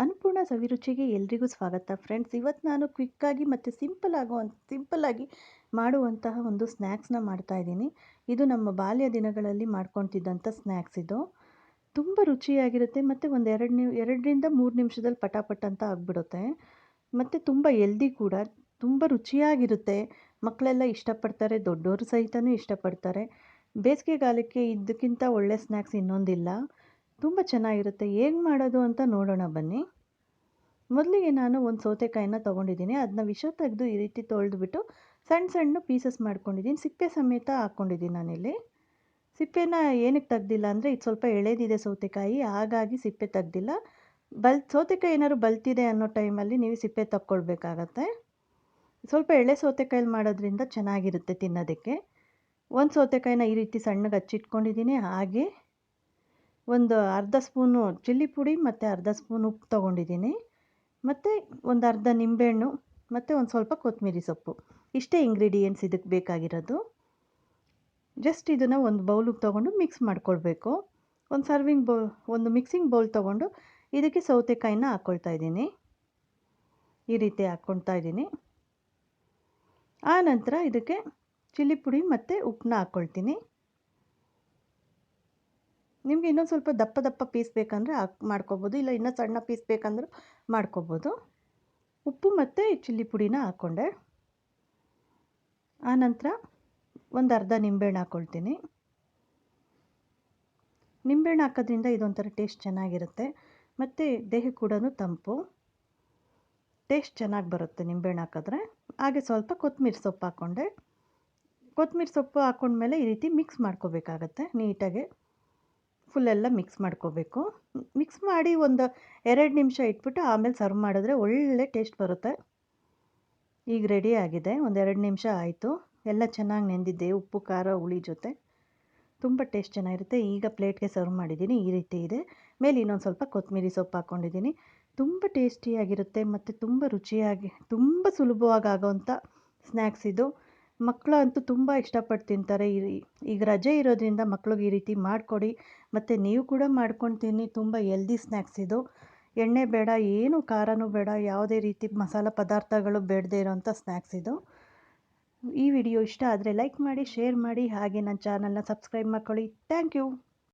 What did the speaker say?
ಅನ್ನಪೂರ್ಣ ಸವಿರುಚಿಗೆ ಎಲ್ರಿಗೂ ಸ್ವಾಗತ ಫ್ರೆಂಡ್ಸ್. ಇವತ್ತು ನಾನು ಕ್ವಿಕ್ಕಾಗಿ ಮತ್ತು ಸಿಂಪಲ್ಲಾಗಿ ಮಾಡುವಂತಹ ಒಂದು ಸ್ನ್ಯಾಕ್ಸ್ನ ಮಾಡ್ತಾಯಿದ್ದೀನಿ. ಇದು ನಮ್ಮ ಬಾಲ್ಯ ದಿನಗಳಲ್ಲಿ ಮಾಡ್ಕೊತಿದ್ದಂಥ ಸ್ನ್ಯಾಕ್ಸ್ ಇದು. ತುಂಬ ರುಚಿಯಾಗಿರುತ್ತೆ ಮತ್ತು ಒಂದು 2ರಿಂದ 3 ನಿಮಿಷದಲ್ಲಿ ಪಟಾಪಟ್ ಅಂತ ಆಗಿಬಿಡುತ್ತೆ. ಮತ್ತು ತುಂಬ ಎಲ್ದಿ ಕೂಡ, ತುಂಬ ರುಚಿಯಾಗಿರುತ್ತೆ. ಮಕ್ಕಳೆಲ್ಲ ಇಷ್ಟಪಡ್ತಾರೆ, ದೊಡ್ಡವರು ಸಹಿತನೂ ಇಷ್ಟಪಡ್ತಾರೆ. ಬೇಸಿಗೆಗಾಲಕ್ಕೆ ಇದಕ್ಕಿಂತ ಒಳ್ಳೆ ಸ್ನ್ಯಾಕ್ಸ್ ಇನ್ನೊಂದಿಲ್ಲ. ತುಂಬ ಚೆನ್ನಾಗಿರುತ್ತೆ. ಹೇಗೆ ಮಾಡೋದು ಅಂತ ನೋಡೋಣ ಬನ್ನಿ. ಮೊದಲಿಗೆ ನಾನು ಒಂದು ಸೌತೆಕಾಯಿನ ತೊಗೊಂಡಿದ್ದೀನಿ. ಅದನ್ನ ವಿಷ ತೆಗೆದು ಈ ರೀತಿ ತೊಳೆದ್ಬಿಟ್ಟು ಸಣ್ಣ ಸಣ್ಣ ಪೀಸಸ್ ಮಾಡ್ಕೊಂಡಿದ್ದೀನಿ. ಸಿಪ್ಪೆ ಸಮೇತ ಹಾಕ್ಕೊಂಡಿದ್ದೀನಿ ನಾನಿಲ್ಲಿ. ಸಿಪ್ಪೆನ ಏನಕ್ಕೆ ತೆಗ್ದಿಲ್ಲ ಅಂದರೆ ಇದು ಸ್ವಲ್ಪ ಎಳೆದಿದೆ ಸೌತೆಕಾಯಿ, ಹಾಗಾಗಿ ಸಿಪ್ಪೆ ತೆಗ್ದಿಲ್ಲ. ಸೌತೆಕಾಯಿ ಏನಾದ್ರು ಬಲ್ತಿದೆ ಅನ್ನೋ ಟೈಮಲ್ಲಿ ನೀವು ಸಿಪ್ಪೆ ತಕ್ಕೊಳ್ಬೇಕಾಗತ್ತೆ. ಸ್ವಲ್ಪ ಎಳೆ ಸೌತೆಕಾಯಲ್ಲಿ ಮಾಡೋದ್ರಿಂದ ಚೆನ್ನಾಗಿರುತ್ತೆ ತಿನ್ನೋದಕ್ಕೆ. ಒಂದು ಸೌತೆಕಾಯಿನ ಈ ರೀತಿ ಸಣ್ಣಗೆ ಹಚ್ಚಿಟ್ಕೊಂಡಿದ್ದೀನಿ. ಹಾಗೆ ಒಂದು ಅರ್ಧ ಸ್ಪೂನು ಚಿಲ್ಲಿ ಪುಡಿ ಮತ್ತು ಅರ್ಧ ಸ್ಪೂನ್ ಉಪ್ಪು ತೊಗೊಂಡಿದ್ದೀನಿ. ಮತ್ತು ಒಂದು ಅರ್ಧ ನಿಂಬೆಹಣ್ಣು ಮತ್ತು ಒಂದು ಸ್ವಲ್ಪ ಕೊತ್ತಂಬರಿ ಸೊಪ್ಪು. ಇಷ್ಟೇ ಇಂಗ್ರೀಡಿಯೆಂಟ್ಸ್ ಇದಕ್ಕೆ ಬೇಕಾಗಿರೋದು. ಜಸ್ಟ್ ಇದನ್ನು ಒಂದು ಬೌಲಿಗೆ ತೊಗೊಂಡು ಮಿಕ್ಸ್ ಮಾಡ್ಕೊಳ್ಬೇಕು. ಒಂದು ಮಿಕ್ಸಿಂಗ್ ಬೌಲ್ ತೊಗೊಂಡು ಇದಕ್ಕೆ ಸೌತೆಕಾಯಿನ ಹಾಕ್ಕೊಳ್ತಾ ಇದ್ದೀನಿ. ಈ ರೀತಿ ಹಾಕ್ಕೊಳ್ತಾ ಇದ್ದೀನಿ. ಆ ನಂತರ ಇದಕ್ಕೆ ಚಿಲ್ಲಿ ಪುಡಿ ಮತ್ತು ಉಪ್ಪನ್ನ ಹಾಕ್ಕೊಳ್ತೀನಿ. ನಿಮಗೆ ಇನ್ನೊಂದು ಸ್ವಲ್ಪ ದಪ್ಪ ಪೀಸ್ ಬೇಕಂದರೆ ಮಾಡ್ಕೊಬೋದು, ಇಲ್ಲ ಇನ್ನೂ ಸಣ್ಣ ಪೀಸ್ ಬೇಕಂದ್ರೂ ಮಾಡ್ಕೊಬೋದು. ಉಪ್ಪು ಮತ್ತು ಚಿಲ್ಲಿ ಪುಡಿನ ಹಾಕ್ಕೊಂಡೆ. ಆನಂತರ ಒಂದು ಅರ್ಧ ನಿಂಬೆಹಣ್ಣು ಹಾಕ್ಕೊಳ್ತೀನಿ. ನಿಂಬೆಹಣ್ಣು ಹಾಕೋದ್ರಿಂದ ಇದೊಂಥರ ಟೇಸ್ಟ್ ಚೆನ್ನಾಗಿರುತ್ತೆ ಮತ್ತು ದೇಹಕ್ಕೆ ಕೂಡ ತಂಪು. ಟೇಸ್ಟ್ ಚೆನ್ನಾಗಿ ಬರುತ್ತೆ ನಿಂಬೆಹಣ್ಣು ಹಾಕಿದ್ರೆ. ಹಾಗೆ ಸ್ವಲ್ಪ ಕೊತ್ತಂಬರಿ ಸೊಪ್ಪು ಹಾಕ್ಕೊಂಡೆ. ಕೊತ್ತಂಬರಿ ಸೊಪ್ಪು ಹಾಕ್ಕೊಂಡ್ಮೇಲೆ ಈ ರೀತಿ ಮಿಕ್ಸ್ ಮಾಡ್ಕೋಬೇಕಾಗತ್ತೆ ನೀಟಾಗಿ. ಫುಲ್ಲೆಲ್ಲ ಮಿಕ್ಸ್ ಮಾಡ್ಕೋಬೇಕು. ಮಿಕ್ಸ್ ಮಾಡಿ ಒಂದು 2 ನಿಮಿಷ ಇಟ್ಬಿಟ್ಟು ಆಮೇಲೆ ಸರ್ವ್ ಮಾಡಿದ್ರೆ ಒಳ್ಳೆ ಟೇಸ್ಟ್ ಬರುತ್ತೆ. ಈಗ ರೆಡಿ ಆಗಿದೆ. ಒಂದು 2 ನಿಮಿಷ ಆಯಿತು. ಎಲ್ಲ ಚೆನ್ನಾಗಿ ನೆಂದಿದೆ ಉಪ್ಪು, ಖಾರ, ಹುಳಿ ಜೊತೆ. ತುಂಬ ಟೇಸ್ಟ್ ಚೆನ್ನಾಗಿರುತ್ತೆ. ಈಗ ಪ್ಲೇಟ್ಗೆ ಸರ್ವ್ ಮಾಡಿದ್ದೀನಿ. ಈ ರೀತಿ ಇದೆ. ಮೇಲೆ ಇನ್ನೊಂದು ಸ್ವಲ್ಪ ಕೊತ್ತಂಬರಿ ಸೊಪ್ಪು ಹಾಕ್ಕೊಂಡಿದ್ದೀನಿ. ತುಂಬ ಟೇಸ್ಟಿಯಾಗಿರುತ್ತೆ ಮತ್ತು ತುಂಬ ರುಚಿಯಾಗಿ, ತುಂಬ ಸುಲಭವಾಗಿ ಆಗೋವಂಥ ಸ್ನ್ಯಾಕ್ಸ್ ಇದು. ಮಕ್ಕಳು ಅಂತೂ ತುಂಬ ಇಷ್ಟಪಟ್ಟು ತಿಂತಾರೆ. ಈಗ ರಜೆ ಇರೋದ್ರಿಂದ ಮಕ್ಳಿಗೆ ಈ ರೀತಿ ಮಾಡಿಕೊಡಿ ಮತ್ತು ನೀವು ಕೂಡ ಮಾಡ್ಕೊಂಡು ತಿನ್ನಿ. ತುಂಬ ಹೆಲ್ದಿ ಸ್ನ್ಯಾಕ್ಸ್ ಇದು. ಎಣ್ಣೆ ಬೇಡ, ಏನು ಖಾರನೂ ಬೇಡ, ಯಾವುದೇ ರೀತಿ ಮಸಾಲ ಪದಾರ್ಥಗಳು ಬೇಡದೇ ಇರೋವಂಥ ಸ್ನ್ಯಾಕ್ಸ್ ಇದು. ಈ ವಿಡಿಯೋ ಇಷ್ಟ ಆದರೆ ಲೈಕ್ ಮಾಡಿ, ಶೇರ್ ಮಾಡಿ, ಹಾಗೆ ನನ್ನ ಚಾನಲ್ನ ಸಬ್ಸ್ಕ್ರೈಬ್ ಮಾಡ್ಕೊಳ್ಳಿ. Thank you.